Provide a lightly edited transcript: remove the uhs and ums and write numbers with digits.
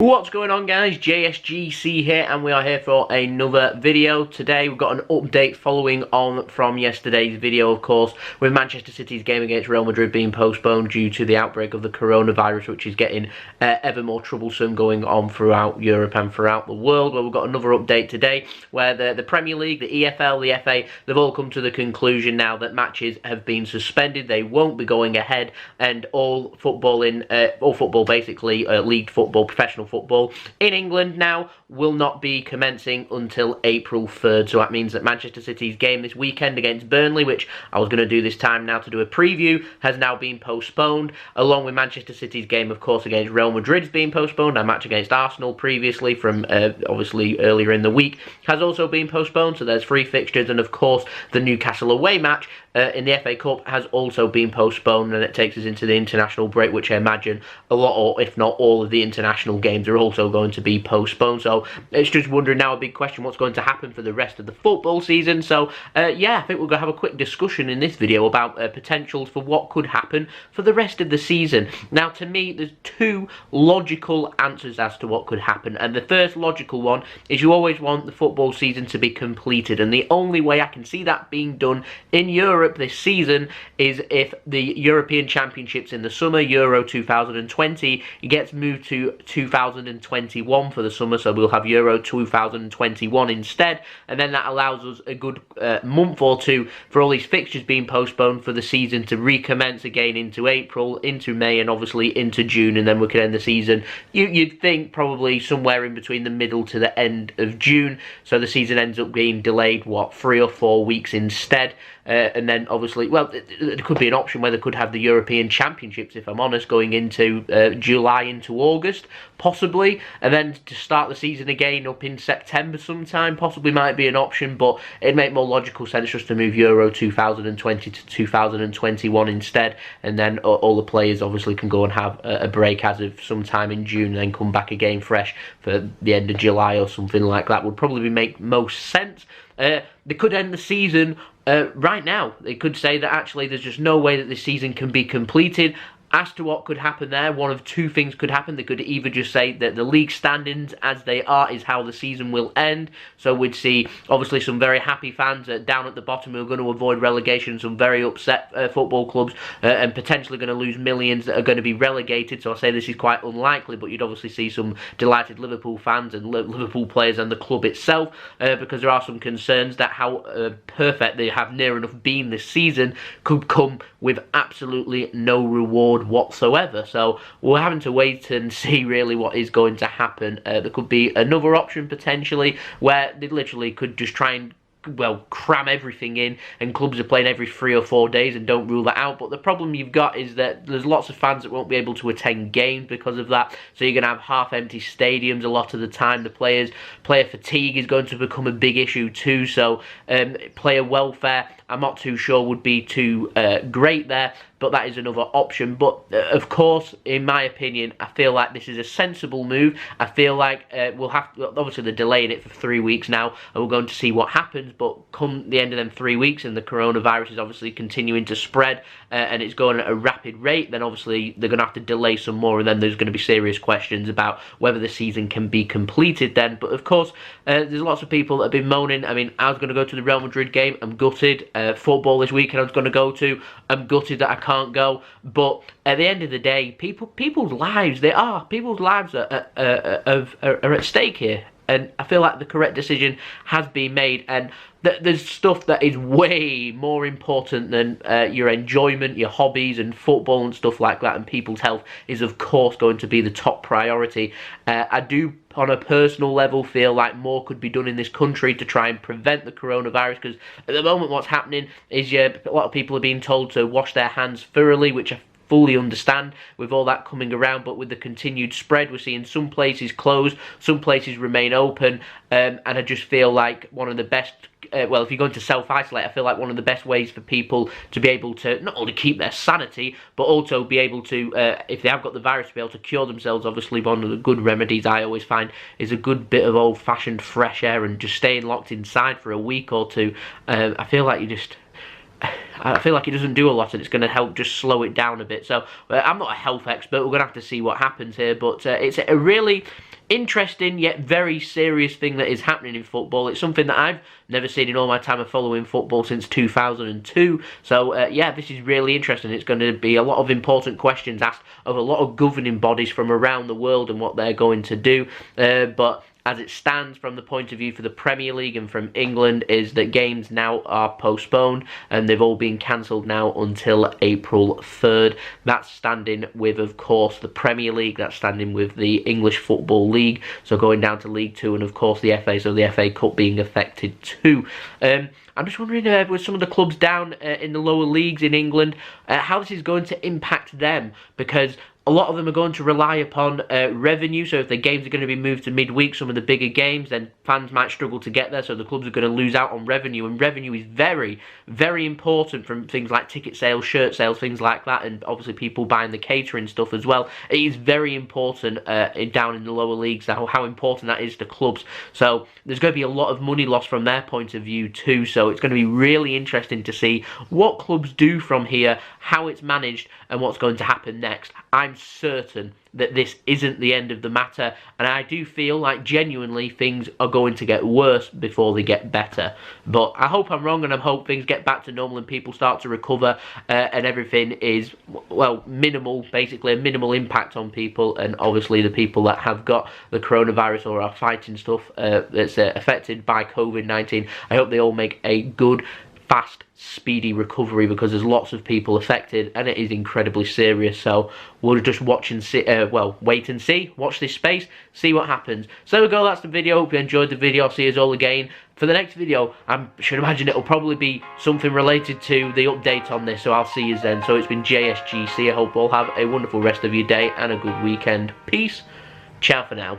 What's going on, guys? JSGC here, and we are here for another video. Today we've got an update following on from yesterday's video, of course, with Manchester City's game against Real Madrid being postponed due to the outbreak of the coronavirus, which is getting ever more troublesome going on throughout Europe and throughout the world. Well, we've got another update today where the Premier League, the EFL, the FA, they've all come to the conclusion now that matches have been suspended. They won't be going ahead, and all football basically, league football, professional football in England now will not be commencing until April 3rd. So that means that Manchester City's game this weekend against Burnley, which I was going to do this time now to do a preview, has now been postponed, along with Manchester City's game, of course, against Real Madrid's being postponed. Our match against Arsenal previously from obviously earlier in the week has also been postponed. So there's 3 fixtures, and of course the Newcastle away match in the FA Cup has also been postponed, and it takes us into the international break, which I imagine a lot, or if not all, of the international games are also going to be postponed. So it's just wondering now, a big question, what's going to happen for the rest of the football season. So yeah, I think we're going to have a quick discussion in this video about potentials for what could happen for the rest of the season. Now, to me, there's 2 logical answers as to what could happen, and the first logical one is you always want the football season to be completed, and the only way I can see that being done in Europe this season is if the European Championships in the summer, Euro 2020, gets moved to 2021 for the summer, so we'll have Euro 2021 instead, and then that allows us a good month or 2 for all these fixtures being postponed for the season to recommence again into April, into May, and obviously into June, and then we could end the season, you'd think, probably somewhere in between the middle to the end of June, so the season ends up being delayed, what, 3 or 4 weeks instead. And then obviously, well, there could be an option where they could have the European Championships, if I'm honest, going into July into August, possibly, and then to start the season again up in September sometime, possibly might be an option, but it'd make more logical sense just to move Euro 2020 to 2021 instead, and then all the players obviously can go and have a break as of sometime in June, and then come back again fresh for the end of July or something like that. Would probably make most sense. They could end the season right now. They could say that actually there's just no way that this season can be completed. As to what could happen there, one of 2 things could happen. They could either just say that the league standings as they are is how the season will end. So we'd see obviously some very happy fans down at the bottom who are going to avoid relegation, some very upset football clubs and potentially going to lose millions that are going to be relegated. So I say this is quite unlikely, but you'd obviously see some delighted Liverpool fans and Liverpool players and the club itself, because there are some concerns that how perfect they have near enough been this season could come with absolutely no reward whatsoever. So we're having to wait and see really what is going to happen. There could be another option potentially where they literally could just try and, well, cram everything in, and clubs are playing every 3 or 4 days, and don't rule that out. But the problem you've got is that there's lots of fans that won't be able to attend games because of that, so you're going to have half-empty stadiums a lot of the time. The player fatigue is going to become a big issue too, so player welfare, I'm not too sure would be too great there, but that is another option. But of course, in my opinion, I feel like this is a sensible move. I feel like we'll have to, obviously they're delaying it for 3 weeks now, and we're going to see what happens. But come the end of them 3 weeks, and the coronavirus is obviously continuing to spread, and it's going at a rapid rate, then obviously they're going to have to delay some more, and then there's going to be serious questions about whether the season can be completed then. But of course, there's lots of people that have been moaning. I mean, I was going to go to the Real Madrid game, I'm gutted. Football this weekend I was going to go to, I'm gutted that I can't go. But at the end of the day, people's lives, people's lives are at stake here, and I feel like the correct decision has been made, and there's stuff that is way more important than your enjoyment, your hobbies and football and stuff like that, and people's health is of course going to be the top priority. I do, on a personal level, feel like more could be done in this country to try and prevent the coronavirus, because at the moment what's happening is a lot of people are being told to wash their hands thoroughly, which I fully understand with all that coming around, but with the continued spread, we're seeing some places close, some places remain open, and I just feel like one of the best, well, if you're going to self-isolate, I feel like one of the best ways for people to be able to not only keep their sanity, but also be able to, if they have got the virus, to be able to cure themselves. Obviously, one of the good remedies I always find is a good bit of old-fashioned fresh air, and just staying locked inside for a week or 2. I feel like it doesn't do a lot, and it's going to help just slow it down a bit. So I'm not a health expert, we're going to have to see what happens here, but it's a really interesting yet very serious thing that is happening in football. It's something that I've never seen in all my time of following football since 2002. So yeah, this is really interesting. It's going to be a lot of important questions asked of a lot of governing bodies from around the world and what they're going to do. But as it stands from the point of view for the Premier League and from England, is that games now are postponed and they've all been cancelled now until April 3rd. That's standing with, of course, the Premier League. That's standing with the English Football League, so going down to League 2, and of course the FA, so the FA Cup being affected too. I'm just wondering with some of the clubs down in the lower leagues in England, how this is going to impact them, because a lot of them are going to rely upon revenue. So if the games are going to be moved to midweek, some of the bigger games, then fans might struggle to get there, so the clubs are going to lose out on revenue, and revenue is very, very important from things like ticket sales, shirt sales, things like that, and obviously people buying the catering stuff as well. It is very important down in the lower leagues, how important that is to clubs. So there's going to be a lot of money lost from their point of view too, so it's going to be really interesting to see what clubs do from here, how it's managed, and what's going to happen next. I'm certain that this isn't the end of the matter, and I do feel like genuinely things are going to get worse before they get better. But I hope I'm wrong, and I hope things get back to normal and people start to recover and everything is, well, minimal, basically a minimal impact on people, and obviously the people that have got the coronavirus or are fighting stuff that's affected by COVID-19, I hope they all make a good, fast, speedy recovery, because there's lots of people affected and it is incredibly serious. So we'll just watch and see, well, wait and see, watch this space, see what happens. So there we go, that's the video. Hope you enjoyed the video. I'll see you all again for the next video. I should imagine it'll probably be something related to the update on this, so I'll see you then. So it's been JSGC. I hope you all have a wonderful rest of your day and a good weekend. Peace. Ciao for now.